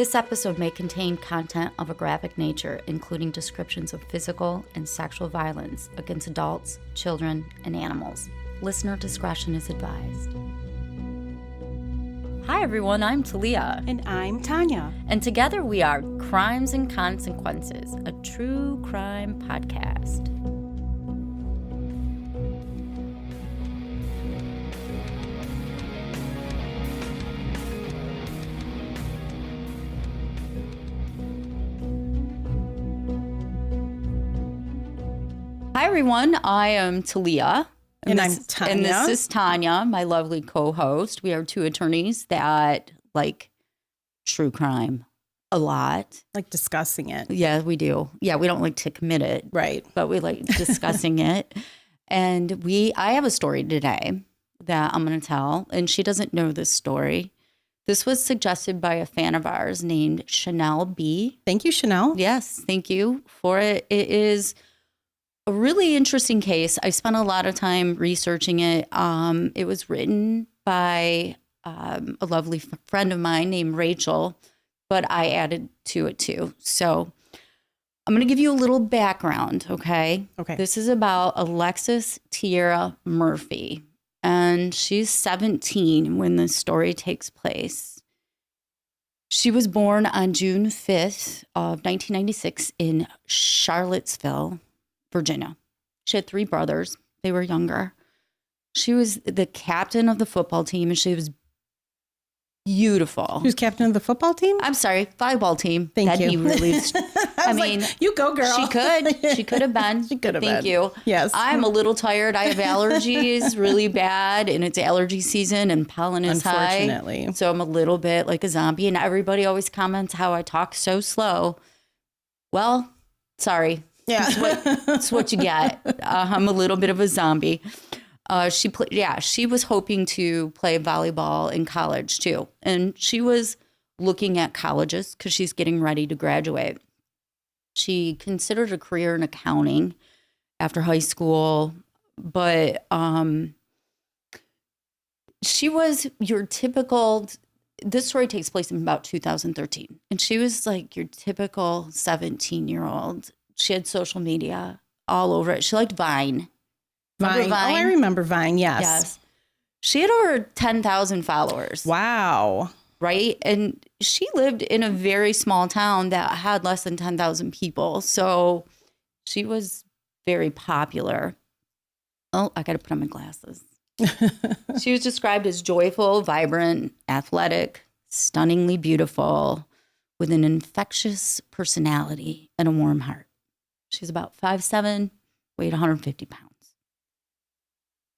This episode may contain content of a graphic nature, including descriptions of physical and sexual violence against adults, children, and animals. Listener discretion is advised. Hi everyone, I'm Talia. And I'm Tanya. And together we are Crimes and Consequences, a true crime podcast. Hi everyone, I am Talia. And I'm Tanya. And this is Tanya, my lovely co-host. We are two attorneys that like true crime a lot. Like discussing it. Yeah, we do. Yeah, we don't like to commit it. Right. But we like discussing it. And I have a story today that I'm going to tell. And she doesn't know this story. This was suggested by a fan of ours named Chanel B. Thank you, Chanel. Yes, thank you for it. It is a really interesting case. I spent a lot of time researching it. It was written by a lovely friend of mine named Rachel, but I added to it too. So I'm going to give you a little background, okay? Okay. This is about Alexis Murphy, and she's 17 when this story takes place. She was born on June 5th of 1996 in Charlottesville, Virginia. She had 3 brothers. They were younger. She was the captain of the football team, and she was beautiful. She was captain of the football team? I'm sorry, volleyball team. Thank you. Be really, I mean, like, you go, girl. She could. She could have been. She could have been. Thank you. Yes. I'm a little tired. I have allergies really bad, and it's allergy season, and pollen is high. Unfortunately. So I'm a little bit like a zombie, and everybody always comments how I talk so slow. Well, sorry. Yeah. It's what you get. I'm a little bit of a zombie. She was hoping to play volleyball in college too. And she was looking at colleges because she's getting ready to graduate. She considered a career in accounting after high school, but she was your typical, this story takes place in about 2013. And she was like your typical 17-year-old. She had social media all over it. She liked Vine. Vine. Oh, I remember Vine. Yes. She had over 10,000 followers. Wow. Right? And she lived in a very small town that had less than 10,000 people. So she was very popular. Oh, I got to put on my glasses. She was described as joyful, vibrant, athletic, stunningly beautiful, with an infectious personality and a warm heart. She's about 5'7", weighed 150 pounds.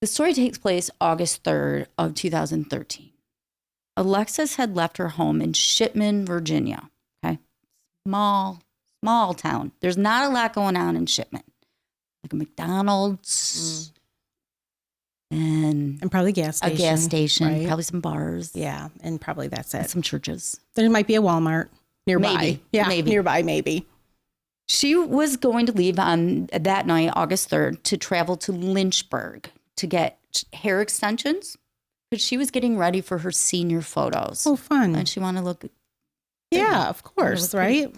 The story takes place August 3rd of 2013. Alexis had left her home in Shipman, Virginia. Okay, small town. There's not a lot going on in Shipman. Like a McDonald's and probably a gas station. Right? Probably some bars. Yeah, and probably that's it. And some churches. There might be a Walmart nearby. Maybe. Yeah, maybe. Nearby, maybe. She was going to leave on that night, August 3rd, to travel to Lynchburg to get hair extensions because she was getting ready for her senior photos. Oh, fun. And she wanted to look. Yeah, of course, right?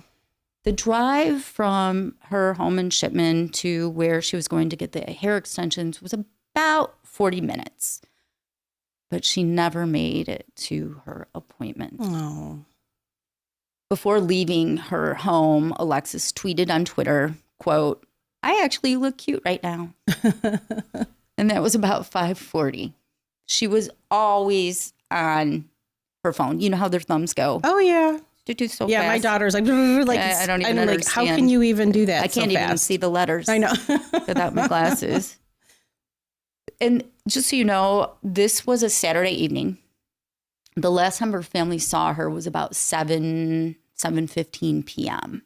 The drive from her home in Shipman to where she was going to get the hair extensions was about 40 minutes. But she never made it to her appointment. Oh. Before leaving her home, Alexis tweeted on Twitter, quote, "I actually look cute right now." And that was about 5:40. She was always on her phone. You know how their thumbs go. Oh, yeah. So yeah, fast. my daughter's like I don't even understand. How can you even do that? I can't so even fast? see the letters. I know. Without my glasses. And just so you know, this was a Saturday evening. The last time her family saw her was about 7:15 p.m.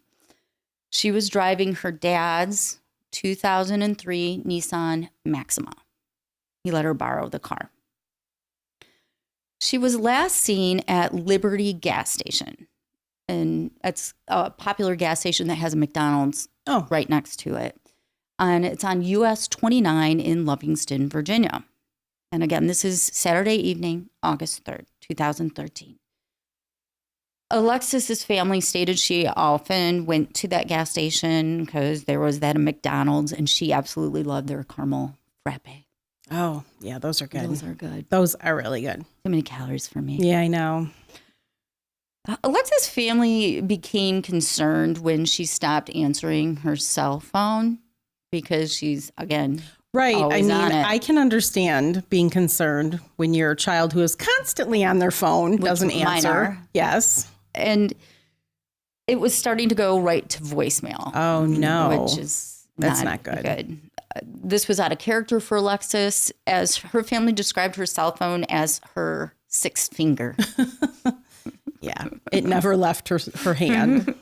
She was driving her dad's 2003 Nissan Maxima. He let her borrow the car. She was last seen at Liberty gas station. And it's a popular gas station that has a McDonald's right next to it. And it's on US 29 in Livingston, Virginia. And again, this is Saturday evening, August 3rd, 2013. Alexis's family stated she often went to that gas station because there was that McDonald's, and she absolutely loved their caramel frappe. Oh, yeah, those are good. Those are good. Those are really good. Too many calories for me. Yeah, I know. Alexis' family became concerned when she stopped answering her cell phone because she's, again, Right. I always mean, on it. I can understand being concerned when your child who is constantly on their phone doesn't mine answer. are. Yes. And it was starting to go right to voicemail. Oh, no. Which is That's not good. This was out of character for Alexis, as her family described her cell phone as her sixth finger. Yeah. It never left her hand.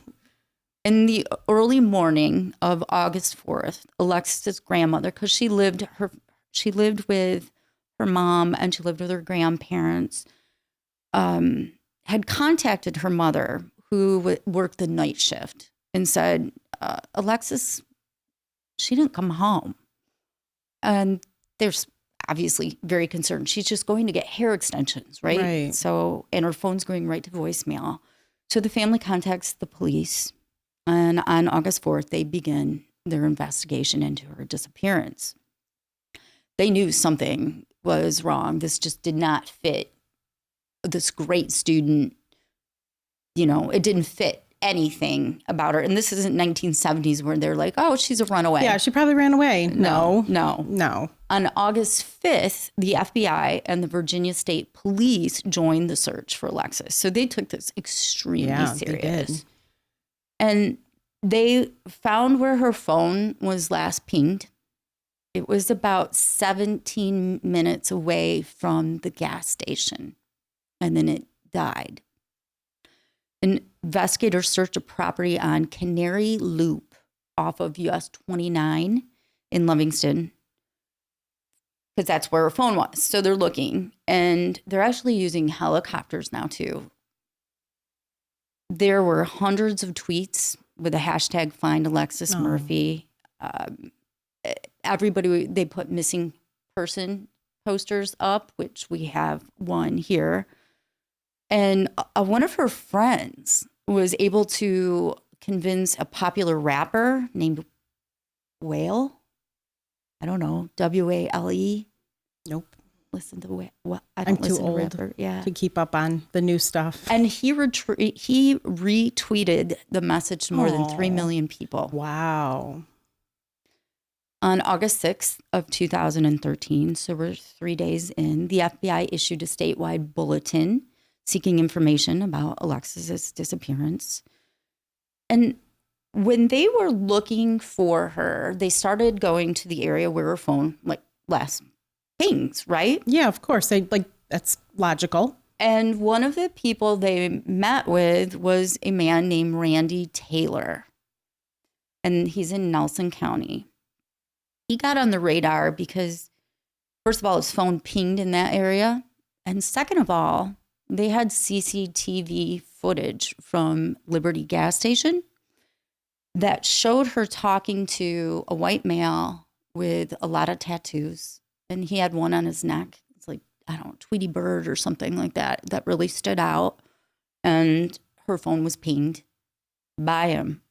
In the early morning of August 4th, Alexis' grandmother, because she lived with her mom and she lived with her grandparents, had contacted her mother, who worked the night shift, and said, Alexis, she didn't come home. And they're obviously very concerned. She's just going to get hair extensions, right? Right. So, and her phone's going right to voicemail. So the family contacts the police. And on August 4th, they begin their investigation into her disappearance. They knew something was wrong. This just did not fit this great student. You know, it didn't fit anything about her. And this isn't 1970s where they're like, oh, she's a runaway. Yeah, she probably ran away. No. On August 5th, the FBI and the Virginia State Police joined the search for Alexis. So they took this extremely serious. They did. And they found where her phone was last pinged. It was about 17 minutes away from the gas station. And then it died. Investigators searched a property on Canary Loop off of US 29 in Livingston, because that's where her phone was. So they're looking, and they're actually using helicopters now too. There were hundreds of tweets with the hashtag Find Alexis Murphy. Everybody, they put missing person posters up, which we have one here. And one of her friends was able to convince a popular rapper named Whale. I don't know, W-A-L-E. Nope. Listen to Whale. I I'm don't too listen to old rapper. Yeah. to keep up on the new stuff. And he retweeted the message to more than 3 million people. Wow. On August 6th of 2013, so we're 3 days in, the FBI issued a statewide bulletin seeking information about Alexis's disappearance. And when they were looking for her, they started going to the area where her phone last pings, right? Yeah, of course. That's logical. And one of the people they met with was a man named Randy Taylor. And he's in Nelson County. He got on the radar because, first of all, his phone pinged in that area. And second of all, they had CCTV footage from Liberty gas station that showed her talking to a white male with a lot of tattoos. And he had one on his neck. It's like, I don't know, Tweety Bird or something like that really stood out. And her phone was pinged by him.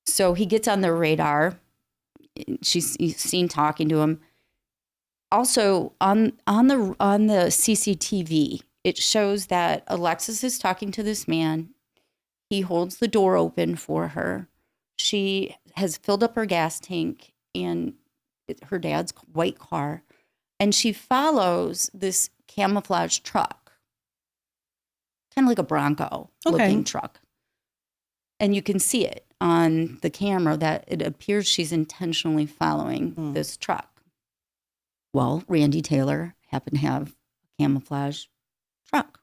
So he gets on their radar. She's seen talking to him. Also, on the CCTV, it shows that Alexis is talking to this man. He holds the door open for her. She has filled up her gas tank and her dad's white car, and she follows this camouflage truck, kind of like a Bronco looking truck. And you can see it on the camera that it appears she's intentionally following this truck. Well, Randy Taylor happened to have a camouflage truck.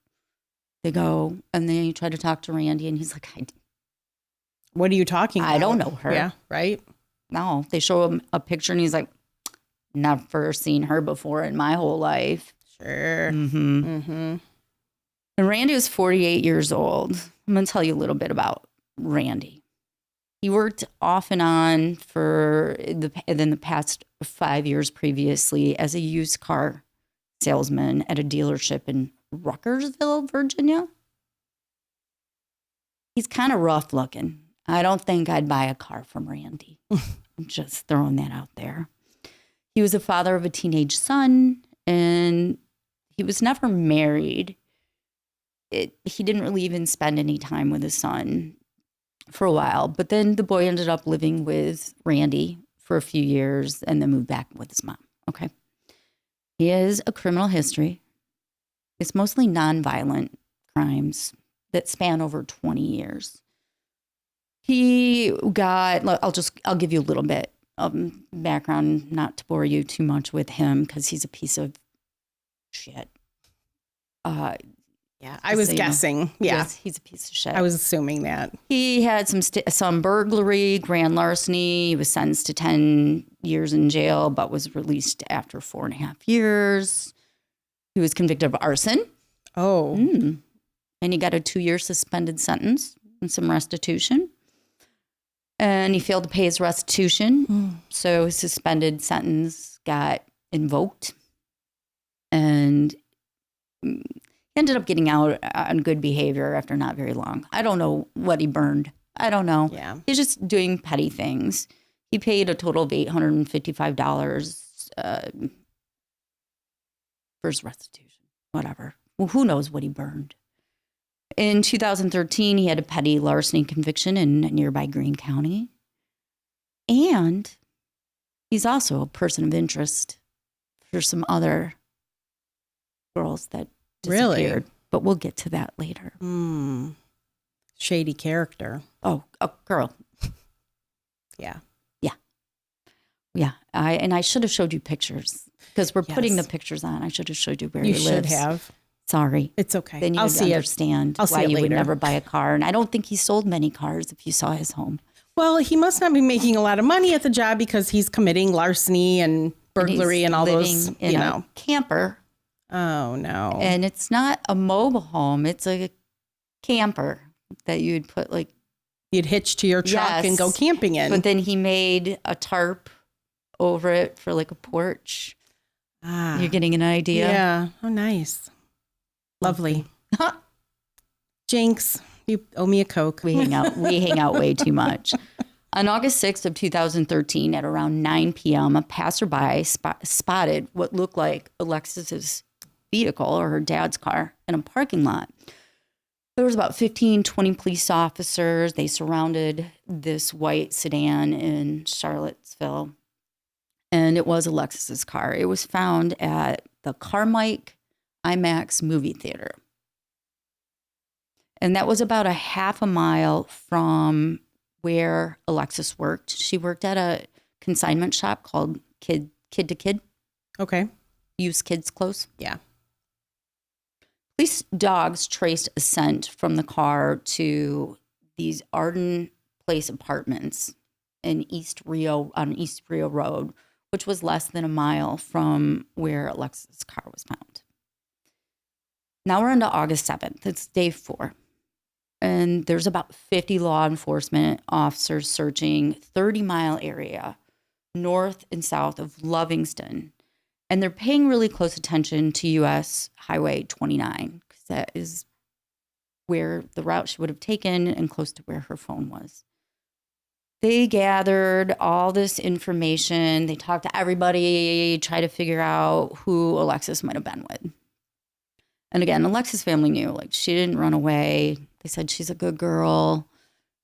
They go and they try to talk to Randy, and he's like, what are you talking about? I don't know her. Yeah, right? No, they show him a picture, and he's like, never seen her before in my whole life. Sure. And Randy was 48 years old. I'm going to tell you a little bit about Randy. He worked off and on for the past 5 years previously as a used car salesman at a dealership in Ruckersville, Virginia. He's kind of rough looking. I don't think I'd buy a car from Randy. I'm just throwing that out there. He was a father of a teenage son, and he was never married. He didn't really even spend any time with his son for a while. But then the boy ended up living with Randy for a few years and then moved back with his mom. Okay. He has a criminal history. It's mostly nonviolent crimes that span over 20 years. I'll give you a little bit of background, not to bore you too much with him, because he's a piece of shit. Yeah, I was guessing. Yeah, yes, he's a piece of shit. I was assuming that. He had some burglary, grand larceny. He was sentenced to 10 years in jail, but was released after 4.5 years. He was convicted of arson. Oh. And he got a 2-year suspended sentence and some restitution. And he failed to pay his restitution. So his suspended sentence got invoked. And he ended up getting out on good behavior after not very long. I don't know what he burned. I don't know. Yeah. He's just doing petty things. He paid a total of $855 for his restitution. Whatever. Well, who knows what he burned. In 2013, he had a petty larceny conviction in nearby Greene County. And he's also a person of interest for some other girls that disappeared. Really? But we'll get to that later. Shady character. Oh, a girl. Yeah. Yeah. I should have showed you pictures, because we're putting the pictures on. I should have showed you where he lives. You should have. Sorry. It's okay. Then you would understand why you would never buy a car. And I don't think he sold many cars if you saw his home. Well, he must not be making a lot of money at the job, because he's committing larceny and burglary and all those, in a camper. Oh, no. And it's not a mobile home. It's a camper that you'd put you'd hitch to your truck and go camping in. But then he made a tarp over it for a porch. You're getting an idea? Yeah. Oh, nice. Lovely. Jinx, you owe me a Coke. We hang out way too much. On August 6th of 2013, at around 9 p.m., a passerby spotted what looked like Alexis's vehicle, or her dad's car, in a parking lot. There was about 15, 20 police officers. They surrounded this white sedan in Charlottesville, and it was Alexis's car. It was found at the Carmike IMAX movie theater. And that was about a half a mile from where Alexis worked. She worked at a consignment shop called Kid to Kid. Okay. Used kids' clothes. Yeah. Police dogs traced a scent from the car to these Arden Place apartments in East Rio Road, which was less than a mile from where Alexis' car was found. Now we're into August 7th. It's day 4. And there's about 50 law enforcement officers searching 30-mile area north and south of Lovingston. And they're paying really close attention to U.S. Highway 29, because that is where the route she would have taken and close to where her phone was. They gathered all this information. They talked to everybody, tried to figure out who Alexis might have been with. And again, Alexis' family knew, she didn't run away. They said she's a good girl.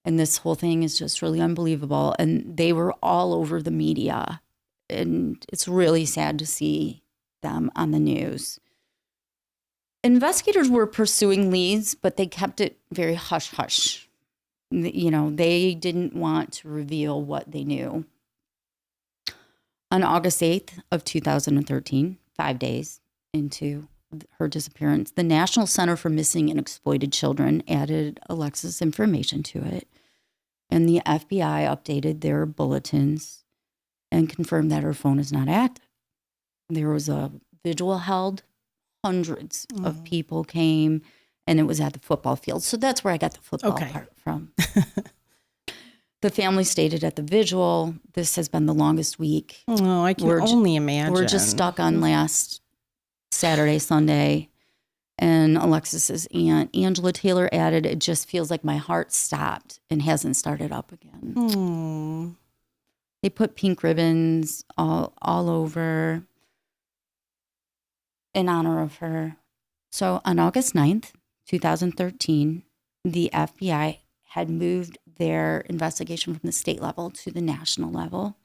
And this whole thing is just really unbelievable. And they were all over the media. And it's really sad to see them on the news. Investigators were pursuing leads, but they kept it very hush-hush. They didn't want to reveal what they knew. On August 8th of 2013, 5 days into her disappearance, the National Center for Missing and Exploited Children added Alexis' information to it. And the FBI updated their bulletins and confirmed that her phone is not active. There was a vigil held. Hundreds of people came, and it was at the football field. So that's where I got the football part from. The family stated at the vigil, this has been the longest week. Oh, I can only imagine. We're just stuck on last Saturday, Sunday, And Alexis's aunt, Angela Taylor, added, "It just feels like my heart stopped and hasn't started up again." Hmm. They put pink ribbons all over in honor of her. So on August 9th, 2013, the FBI had moved their investigation from the state level to the national level.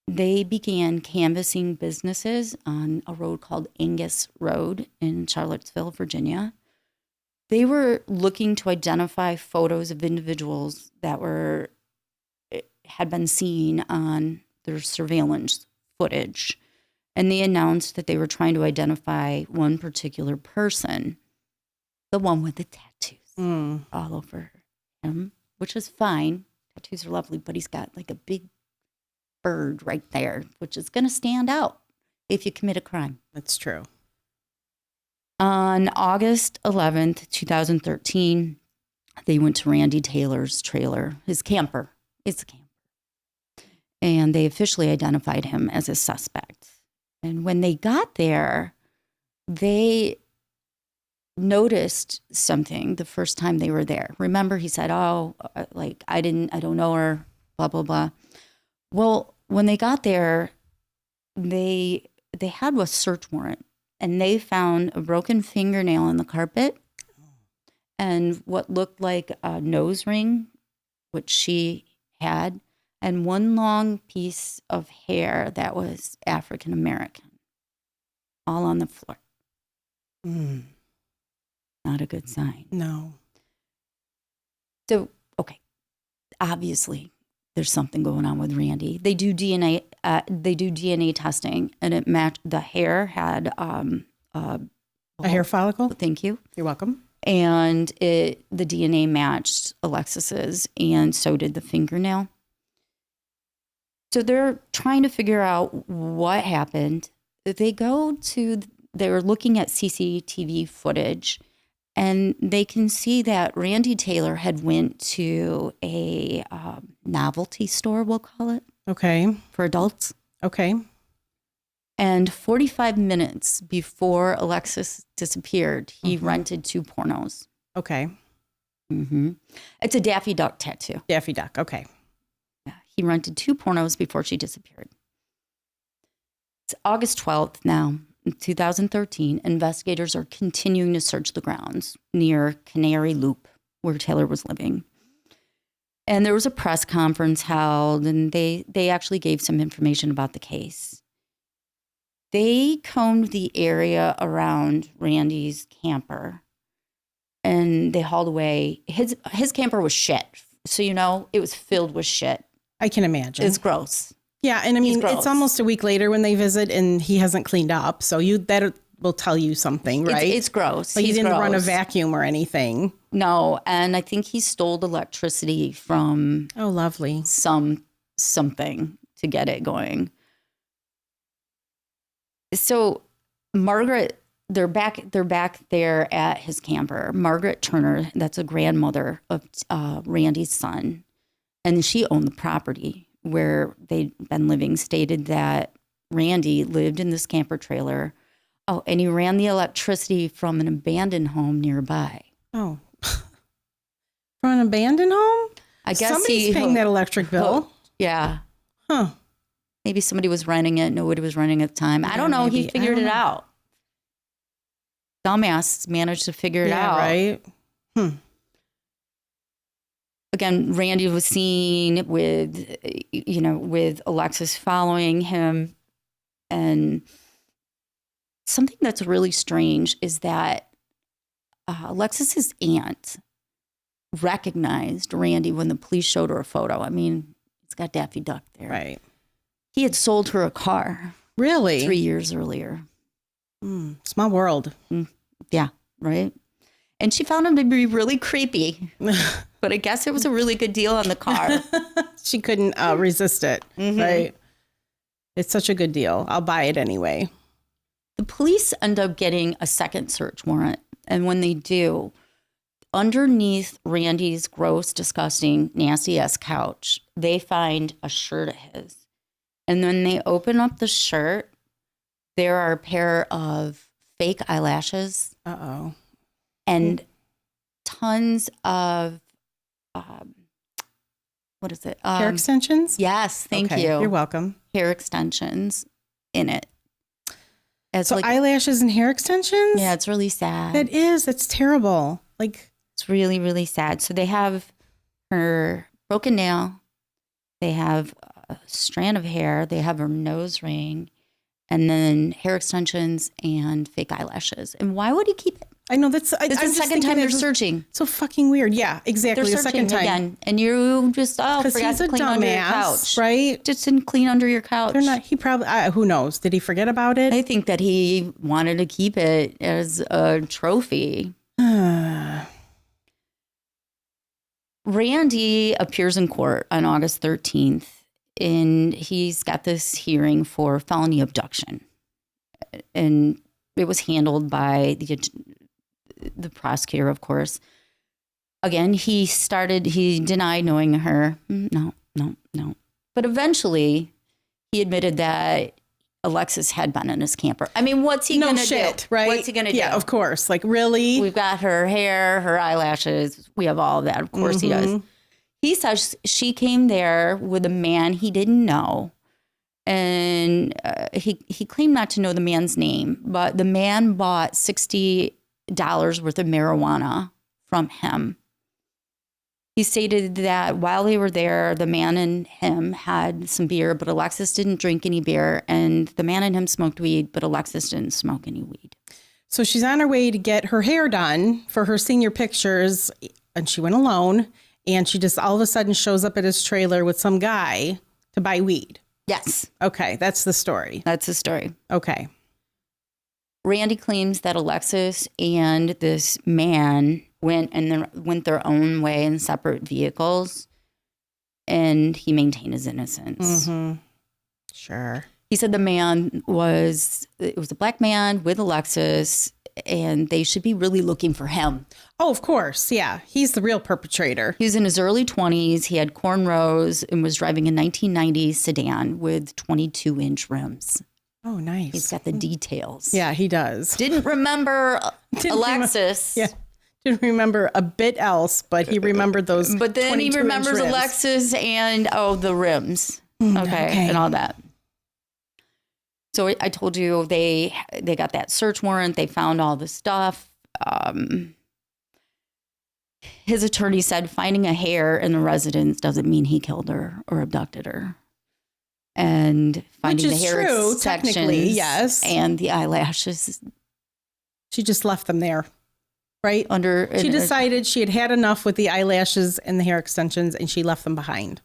They began canvassing businesses on a road called Angus Road in Charlottesville, Virginia. They were looking to identify photos of individuals that had been seen on their surveillance footage. And they announced that they were trying to identify one particular person, the one with the tattoos all over him, which is fine. Tattoos are lovely, but he's got like a big bird right there, which is going to stand out if you commit a crime. That's true. On August 11th, 2013, they went to Randy Taylor's trailer, his camper. It's a camper. And they officially identified him as a suspect. And when they got there, they noticed something the first time they were there. Remember, he said, "Oh, like, I don't know her, blah, blah, blah." Well, when they got there, they had a search warrant, and they found a broken fingernail in the carpet and what looked like a nose ring, which she had, and one long piece of hair that was African American, all on the floor. Not a good sign. No. So, okay, obviously there's something going on with Randy. They do DNA. They do DNA testing, and it matched. The hair had A hair follicle? Thank you. You're welcome. And the DNA matched Alexis's, and so did the fingernail. So they're trying to figure out what happened. They're looking at CCTV footage, and they can see that Randy Taylor had went to a novelty store, we'll call it. Okay. For adults. Okay. And 45 minutes before Alexis disappeared, he rented 2 pornos. Okay. Mm-hmm. It's a Daffy Duck tattoo. Daffy Duck. Okay. Yeah, he rented 2 pornos before she disappeared. It's August 12th now, in 2013. Investigators are continuing to search the grounds near Canary Loop, where Taylor was living. And there was a press conference held, and they actually gave some information about the case. They combed the area around Randy's camper, and they hauled away. His camper was shit. So, it was filled with shit. I can imagine. It's gross. Yeah, and I mean, gross. it's almost a week later when they visit, and he hasn't cleaned up. So that will tell you something, right? It's gross. But he didn't run a vacuum or anything. No, and I think he stole electricity from Oh, lovely. something to get it going. So Margaret, they're back there at his camper. Margaret Turner, that's a grandmother of Randy's son, and she owned the property where they'd been living, stated that Randy lived in this camper trailer. Oh, and he ran the electricity from an abandoned home nearby. Oh. From an abandoned home? I guess somebody's paying that electric bill. Yeah. Huh. Maybe somebody was renting it. Nobody was renting at the time. I don't know. Maybe. He figured it out. Dumbass managed to figure it out. Right. Again, Randy was seen with Alexis following him. And something that's really strange is that Alexis's aunt recognized Randy when the police showed her a photo. I mean, it's got Daffy Duck there. Right. He had sold her a car. Really? 3 years earlier. Small world. Yeah, right? And she found him to be really creepy. But I guess it was a really good deal on the car. She couldn't resist it, right? It's such a good deal. I'll buy it anyway. The police end up getting a second search warrant. And when they do, underneath Randy's gross, disgusting, nasty-ass couch, they find a shirt of his. And when they open up the shirt, there are a pair of fake eyelashes Uh-oh. and tons of, what is it? Hair extensions? Yes, thank Okay, you. You're welcome. Hair extensions in it. As So eyelashes and hair extensions? Yeah, it's really sad. That is. It's terrible. Like, it's really, really sad. So they have her broken nail. They have a strand of hair. They have her nose ring. And then hair extensions and fake eyelashes. And why would he keep it? I know that's It's the second time they're searching. So fucking weird. Yeah, exactly. They're the searching second time. again. And you just, forgot he's to a clean under your couch. right? Just didn't clean under your couch. They're not, he probably, who knows? Did he forget about it? I think that he wanted to keep it as a trophy. Randy appears in court on August 13th, and he's got this hearing for felony abduction. And it was handled by the prosecutor, of course. Again, he denied knowing her. No. But eventually, he admitted that Alexis had been in his camper. I mean, what's he going to do? Right? What's he going to do? Yeah, of course. Like, really? We've got her hair, her eyelashes. We have all of that. Of course he does. He says she came there with a man he didn't know. And he claimed not to know the man's name, but the man bought $60 worth of marijuana from him. He stated that while they were there, the man and him had some beer, but Alexis didn't drink any beer. And the man and him smoked weed, but Alexis didn't smoke any weed. So she's on her way to get her hair done for her senior pictures, and she went alone. And she just all of a sudden shows up at his trailer with some guy to buy weed. Yes. Okay, that's the story. That's the story. Okay. Randy claims that Alexis and this man went their own way in separate vehicles, and he maintained his innocence. Sure. He said it was a black man with Alexis, and they should be really looking for him. Oh, of course. Yeah. He's the real perpetrator. He was in his early 20s. He had cornrows and was driving a 1990 sedan with 22-inch rims. Oh, nice. He's got the details. Yeah, he does. Didn't remember Alexis. Didn't remember a bit else, but he remembered those. But then he remembers rims. Alexis and, the rims. Okay. And all that. So I told you they got that search warrant. They found all the stuff. His attorney said finding a hair in the residence doesn't mean he killed her or abducted her. And finding Which is the hair true, sections, technically, yes. And the eyelashes. She just left them there, right? She decided she had enough with the eyelashes and the hair extensions, and she left them behind.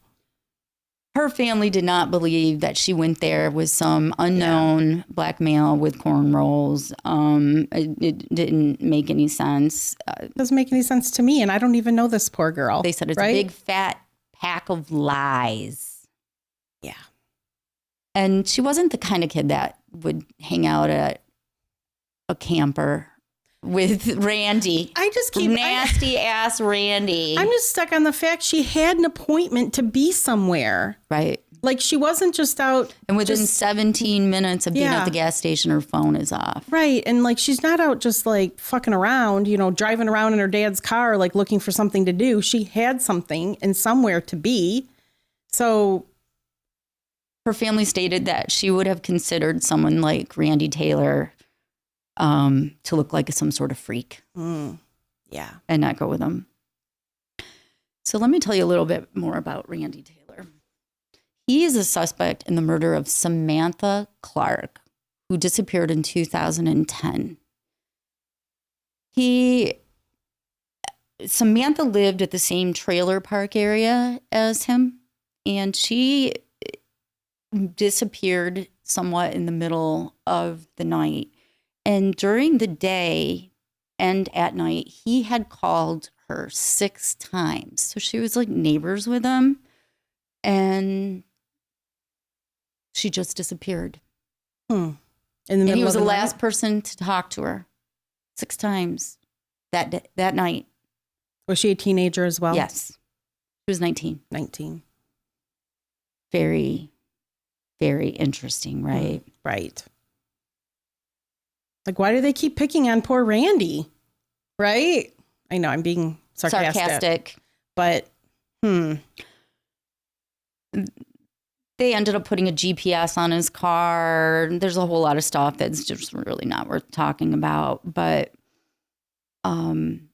Her family did not believe that she went there with some unknown black male with cornrows. It didn't make any sense. It doesn't make any sense to me, and I don't even know this poor girl. They said it's a big, fat pack of lies. Yeah. And she wasn't the kind of kid that would hang out at a camper with Randy. Nasty ass Randy. I'm just stuck on the fact she had an appointment to be somewhere. Right. Like she wasn't just out. And within 17 minutes of being at the gas station, her phone is off. Right. And like she's not out just like fucking around, driving around in her dad's car, like looking for something to do. She had something and somewhere to be. So her family stated that she would have considered someone like Randy Taylor to look like some sort of freak. Yeah. And not go with him. So let me tell you a little bit more about Randy Taylor. He is a suspect in the murder of Samantha Clark, who disappeared in 2010. Samantha lived at the same trailer park area as him, and she disappeared somewhat in the middle of the night. And during the day and at night, he had called her 6 times. So she was like neighbors with him. And she just disappeared. And he was the last person to talk to her 6 times that night. Was she a teenager as well? Yes. She was 19. 19. Very, very interesting, right? Right. Like, why do they keep picking on poor Randy? Right? I know I'm being sarcastic. But, They ended up putting a GPS on his car. There's a whole lot of stuff that's just really not worth talking about. But on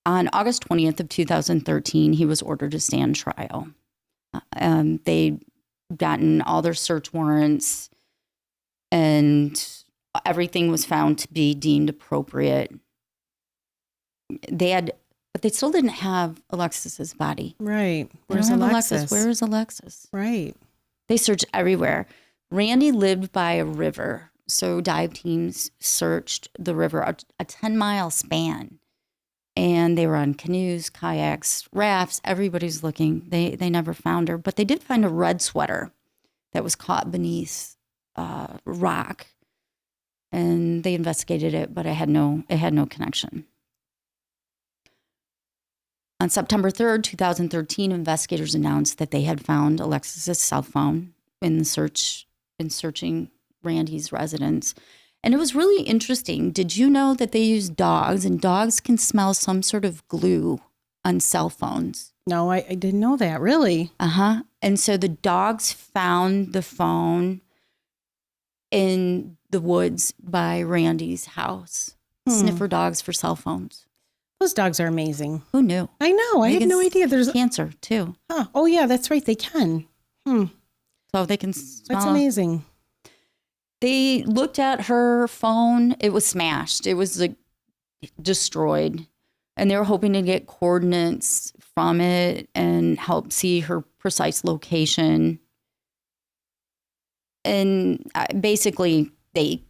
August 20th of 2013, he was ordered to stand trial. They'd gotten all their search warrants and everything was found to be deemed appropriate. But they still didn't have Alexis's body. right. Where's Alexis? Where is Alexis? Right. They searched everywhere. Randy lived by a river, so dive teams searched the river, a 10-mile span. And they were on canoes, kayaks, rafts. Everybody's looking. They never found her, but they did find a red sweater that was caught beneath rock. And they investigated it, but it had no connection. On September 3rd, 2013, investigators announced that they had found Alexis's cell phone in searching Randy's residence. And it was really interesting. Did you know that they use dogs, and dogs can smell some sort of glue on cell phones? No, I didn't know that. Really? Uh-huh. And so the dogs found the phone in the woods by Randy's house. Sniffer dogs for cell phones. Those dogs are amazing. Who knew? I know. I had no idea. There's cancer too. Huh. Oh yeah, that's right. They can. So they can smell. That's amazing. They looked at her phone. It was smashed. It was like destroyed. And they were hoping to get coordinates from it and help see her precise location. And basically they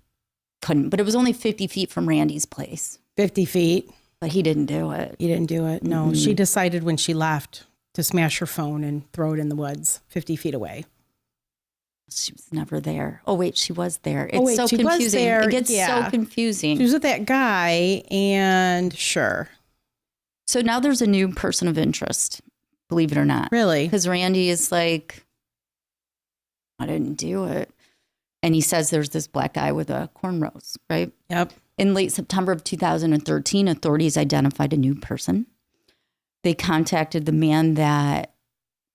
couldn't, but it was only 50 feet from Randy's place. 50 feet. But he didn't do it. He didn't do it. No, she decided when she left to smash her phone and throw it in the woods 50 feet away. She was never there. Oh, wait, she was there. It's Oh, wait, so she was confusing. there. It gets Yeah. so confusing. She was with that guy, and sure. So now there's a new person of interest, believe it or not. Really? Because Randy is like, I didn't do it. And he says there's this black guy with a cornrows, right? Yep. In late September of 2013, authorities identified a new person. They contacted the man that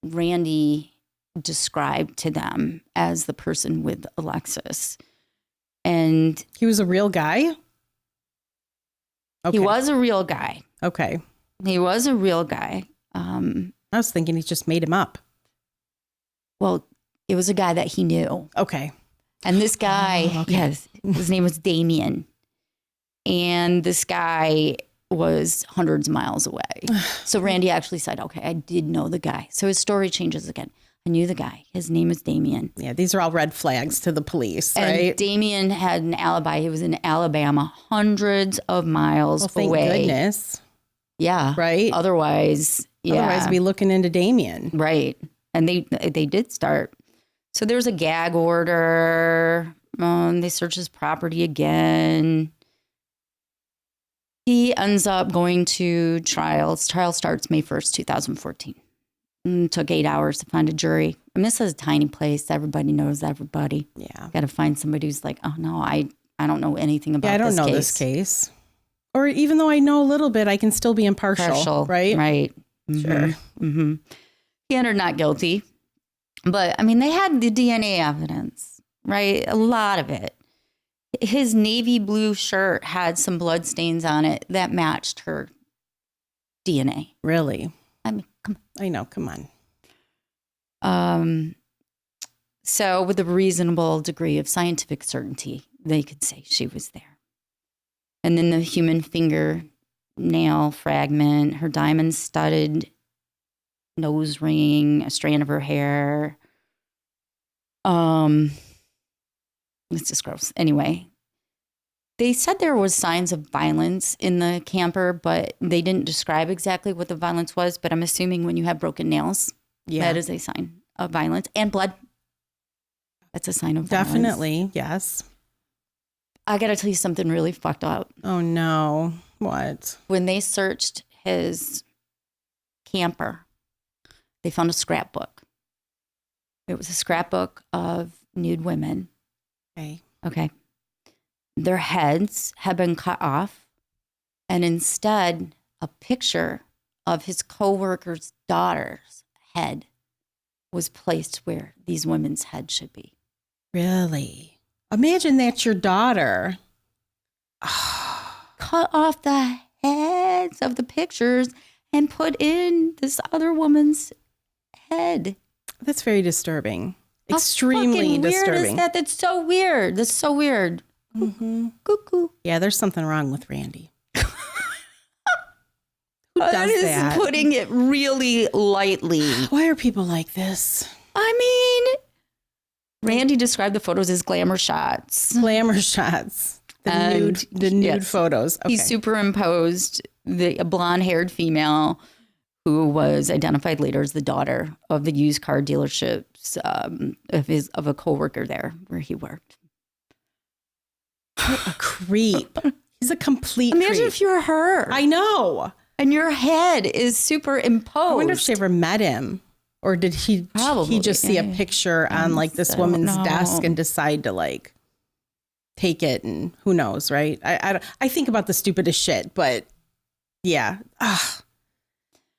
Randy described to them as the person with Alexis. And He was a real guy? Okay. he was a real guy. Okay. He was a real guy. I was thinking he just made him up. Well, it was a guy that he knew. Okay. And this guy, yes, his name was Damien. And this guy was hundreds of miles away. So Randy actually said, okay, I did know the guy. So his story changes again. I knew the guy. His name is Damien. Yeah, these are all red flags to the police, And right? Damien had an alibi. He was in Alabama, hundreds of miles Thank away. goodness. Yeah. Right? Otherwise, yeah. Otherwise, we'd be looking into Damien. Right. And they did start. So there's a gag order. They search his property again. He ends up going to trial. His trial starts May 1st, 2014. It took 8 hours to find a jury. And this is a tiny place. Everybody knows everybody. Yeah. Got to find somebody who's like, oh, no, I don't know anything about Yeah, I don't this know case. this case. Or even though I know a little bit, I can still be impartial, right? Right. Sure. Mm-hmm. He entered not guilty. But, I mean, they had the DNA evidence, right? A lot of it. His navy blue shirt had some blood stains on it that matched her DNA. Really? I mean, come I know. Come on. on. So with a reasonable degree of scientific certainty, they could say she was there. And then the human fingernail fragment, her diamond-studded nose ring, a strand of her hair. It's just gross. Anyway, they said there was signs of violence in the camper, but they didn't describe exactly what the violence was. But I'm assuming when you have broken nails, that is a sign of violence. And blood. That's a sign of violence. Definitely. Yes. I got to tell you something really fucked up. Oh, no. What? When they searched his camper, they found a scrapbook. It was a scrapbook of nude women. Okay. Okay. Their heads had been cut off, and instead, a picture of his coworker's daughter's head was placed where these women's heads should be. Really? Imagine that's your daughter. Cut off the heads of the pictures and put in this other woman's head. That's very disturbing. How Extremely fucking weird disturbing. is that? That's so weird. That's so weird. Mm-hmm. Cuckoo. Yeah, there's something wrong with Randy. Who That does is that? putting it really lightly. Why are people like this? I mean, Randy described the photos as glamour shots. Glamour shots. The nude yes, photos. Okay. He superimposed a blonde-haired female who was identified later as the daughter of the used car dealerships of a coworker there where he worked. What a creep. He's a complete Imagine creep. if you're her. I know. And your head is superimposed. I wonder if she ever met him. Or did he just see a picture on like this woman's desk and decide to like take it, and who knows, right? I think about the stupidest shit, but yeah.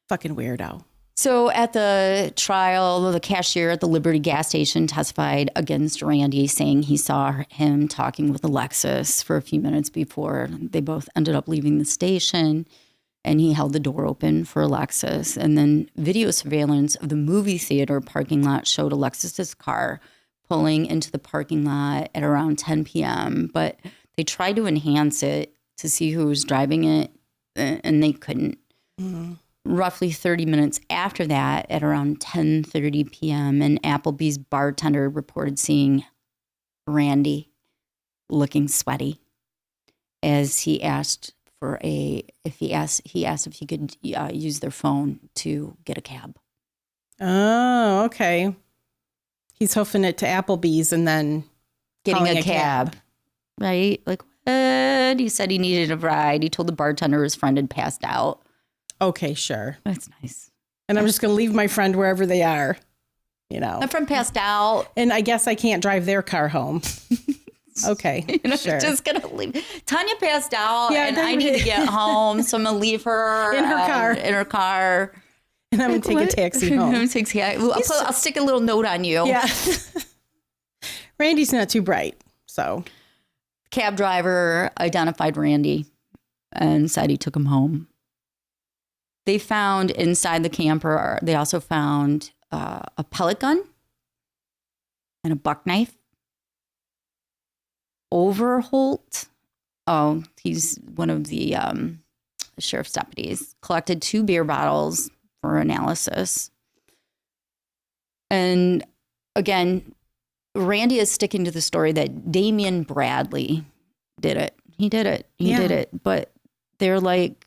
Fucking weirdo. So at the trial, the cashier at the Liberty gas station testified against Randy, saying he saw him talking with Alexis for a few minutes before they both ended up leaving the station. And he held the door open for Alexis. And then video surveillance of the movie theater parking lot showed Alexis's car pulling into the parking lot at around 10 p.m. But they tried to enhance it to see who was driving it, and they couldn't. Mm-hmm. Roughly 30 minutes after that, at around 10:30 p.m., an Applebee's bartender reported seeing Randy looking sweaty as he asked if he could use their phone to get a cab. Oh, okay. He's hoofing it to Applebee's and then getting a cab. Right? Like, what? He said he needed a ride. He told the bartender his friend had passed out. Okay, sure. That's nice. And I'm just going to leave my friend wherever they are, you know. My friend passed out. And I guess I can't drive their car home. Okay, sure. Just gonna leave. Tanya passed out, Yeah, and I need to get home, so I'm gonna leave her in her car, and I'm gonna take a taxi home. I'll stick a little note on you. Yeah. Randy's not too bright, so. Cab driver identified Randy and said he took him home. They found inside the camper. They also found a pellet gun and a buck knife. Overholt, he's one of the sheriff's deputies, collected 2 beer bottles for analysis. And again, Randy is sticking to the story that Damian Bradley did it. He did it. He did it. But they're like,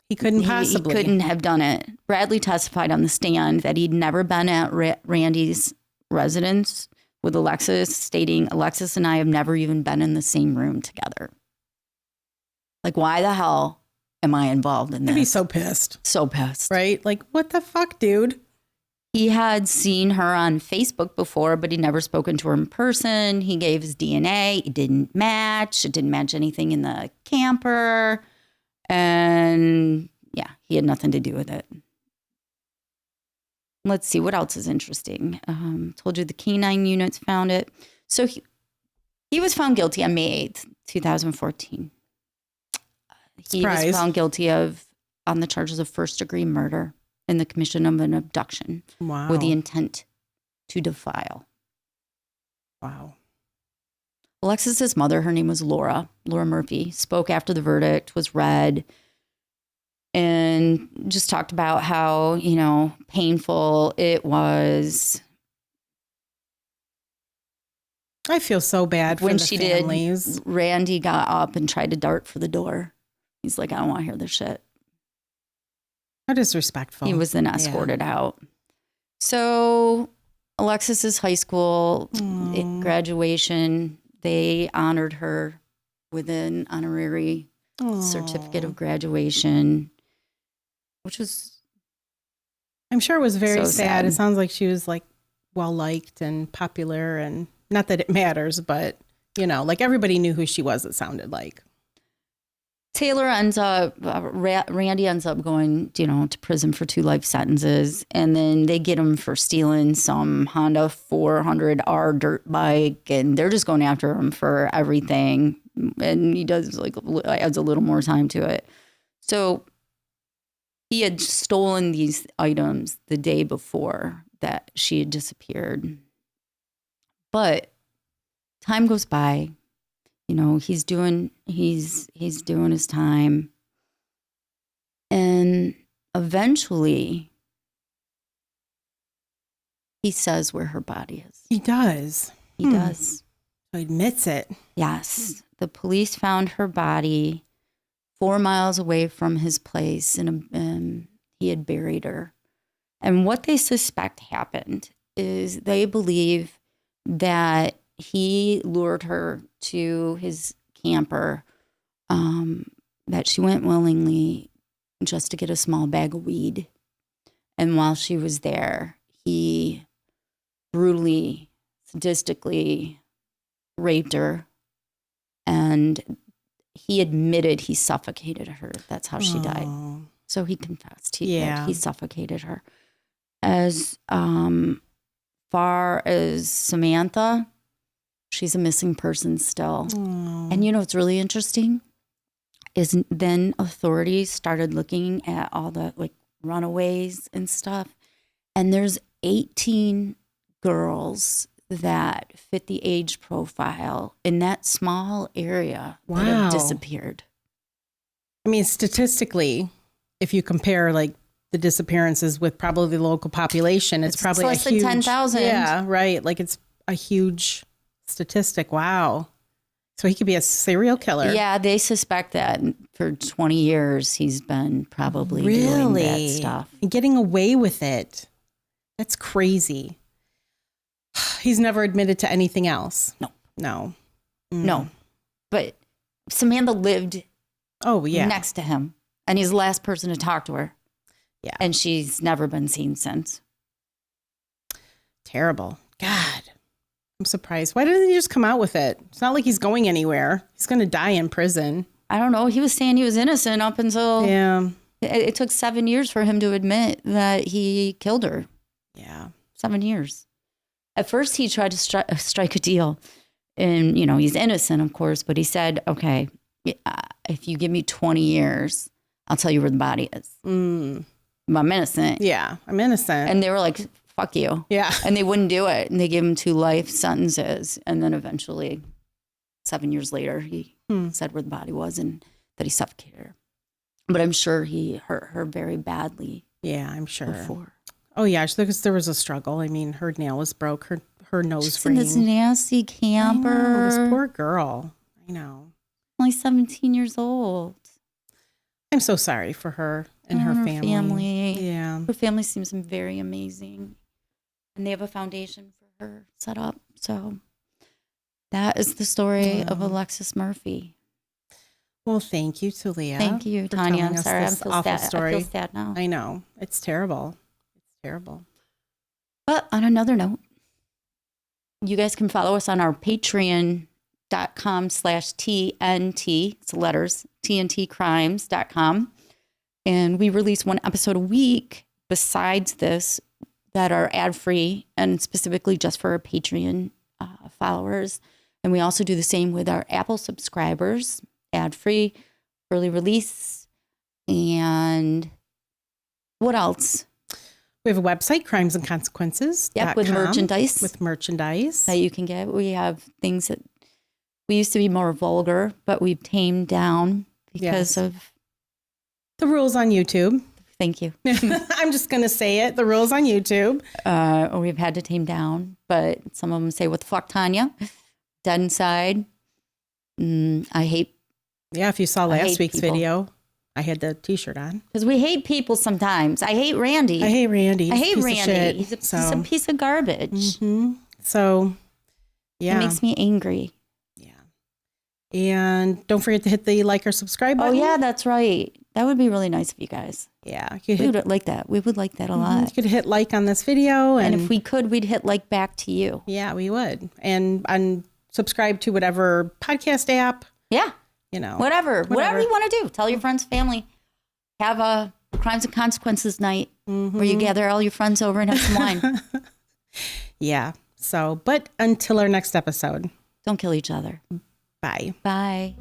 he couldn't possibly. He couldn't have done it. Bradley testified on the stand that he'd never been at Randy's residence with Alexis, stating, Alexis and I have never even been in the same room together. Like, why the hell am I involved in this? I'd be so pissed. So pissed. Right? Like, what the fuck, dude? He had seen her on Facebook before, but he'd never spoken to her in person. He gave his DNA. It didn't match. It didn't match anything in the camper. And yeah, he had nothing to do with it. Let's see, what else is interesting? Told you the canine units found it. So he was found guilty on May 8th, 2014. He was found guilty on the charges of first-degree murder in the commission of an abduction with the intent to defile. Wow. Alexis's mother, her name was Laura Murphy, spoke after the verdict was read and just talked about how, painful it was. I feel so bad for when the she families. did, Randy got up and tried to dart for the door. He's like, I don't want to hear this shit. How disrespectful. He was then escorted out. So Alexis's high school graduation, they honored her with an honorary certificate of graduation, which was, I'm sure it was very so sad. It sounds like she was like well liked and popular, and not that it matters, but You know, like everybody knew who she was, it sounded like. Taylor ends up, Randy ends up going, to prison for 2 life sentences. And then they get him for stealing some Honda 400R dirt bike. And they're just going after him for everything. And he does adds a little more time to it. So he had stolen these items the day before that she had disappeared. But time goes by. He's doing his time. And eventually he says where her body is. He does. He does. He admits it. Yes. The police found her body 4 miles away from his place, and he had buried her. And what they suspect happened is they believe that he lured her to his camper, that she went willingly just to get a small bag of weed. And while she was there, he brutally, sadistically raped her. And he admitted he suffocated her. That's how she died. So he confessed that he suffocated her. As far as Samantha, she's a missing person still. And what's really interesting is then authorities started looking at all the runaways and stuff. And there's 18 girls that fit the age profile in that small area that have disappeared. I mean, statistically, if you compare the disappearances with probably the local population, it's probably less than 10,000. Yeah, right. It's a huge statistic. Wow. So he could be a serial killer. Yeah, they suspect that for 20 years he's been probably doing that stuff. And getting away with it. That's crazy. He's never admitted to anything else. No. No. But Samantha lived next to him, and he's the last person to talk to her. Yeah. And she's never been seen since. Terrible. God. I'm surprised. Why didn't he just come out with it? It's not like he's going anywhere. He's going to die in prison. I don't know. He was saying he was innocent up until... Yeah. It took 7 years for him to admit that he killed her. Yeah. 7 years. At first, he tried to strike a deal. And, he's innocent, of course. But he said, okay, if you give me 20 years, I'll tell you where the body is. But I'm innocent. Yeah, I'm innocent. And they were like, fuck you. Yeah. And they wouldn't do it. And they gave him 2 life sentences. And then eventually, 7 years later, he said where the body was and that he suffocated her. But I'm sure he hurt her very badly. Yeah, I'm sure. Before. Oh, yeah, because there was a struggle. I mean, her nail was broke, her nose ring. In this nasty camper. I know, this poor girl. I know. Only 17 years old. I'm so sorry for her and her family. Yeah. Her family seems very amazing. And they have a foundation for her set up. So that is the story of Alexis Murphy. Well, thank you, Talia. Thank you, Tanya. I'm sorry. I feel sad. Story. I feel sad now. I know. It's terrible. It's terrible. But on another note, you guys can follow us on our patreon.com/TNT. It's letters, TNTcrimes.com. And we release 1 episode a week besides this that are ad-free and specifically just for our Patreon followers. And we also do the same with our Apple subscribers, ad-free, early release. And what else? We have a website, crimesandconsequences. Yep, with merchandise. With merchandise. That you can get. We have things that we used to be more vulgar, but we've tamed down because of the rules on YouTube. Thank you. I'm just going to say it. The rules on YouTube. We've had to tame down, but some of them say, what the fuck, Tanya? Dead inside. I hate. Yeah, if you saw last week's video, I had the t-shirt on. Because we hate people sometimes. I hate Randy. I hate Randy. He's a piece of garbage. Mm-hmm. So, yeah. It makes me angry. Yeah. And don't forget to hit the like or subscribe button. Oh, yeah, that's right. That would be really nice of you guys. Yeah. We would like that. We would like that a lot. You could hit like on this video. And if we could, we'd hit like back to you. Yeah, we would. And on subscribe to whatever podcast app. Yeah. You know, whatever you want to do. Tell your friends, family. Have a Crimes and Consequences night where you gather all your friends over and have some wine. Yeah. So, but until our next episode. Don't kill each other. Bye. Bye.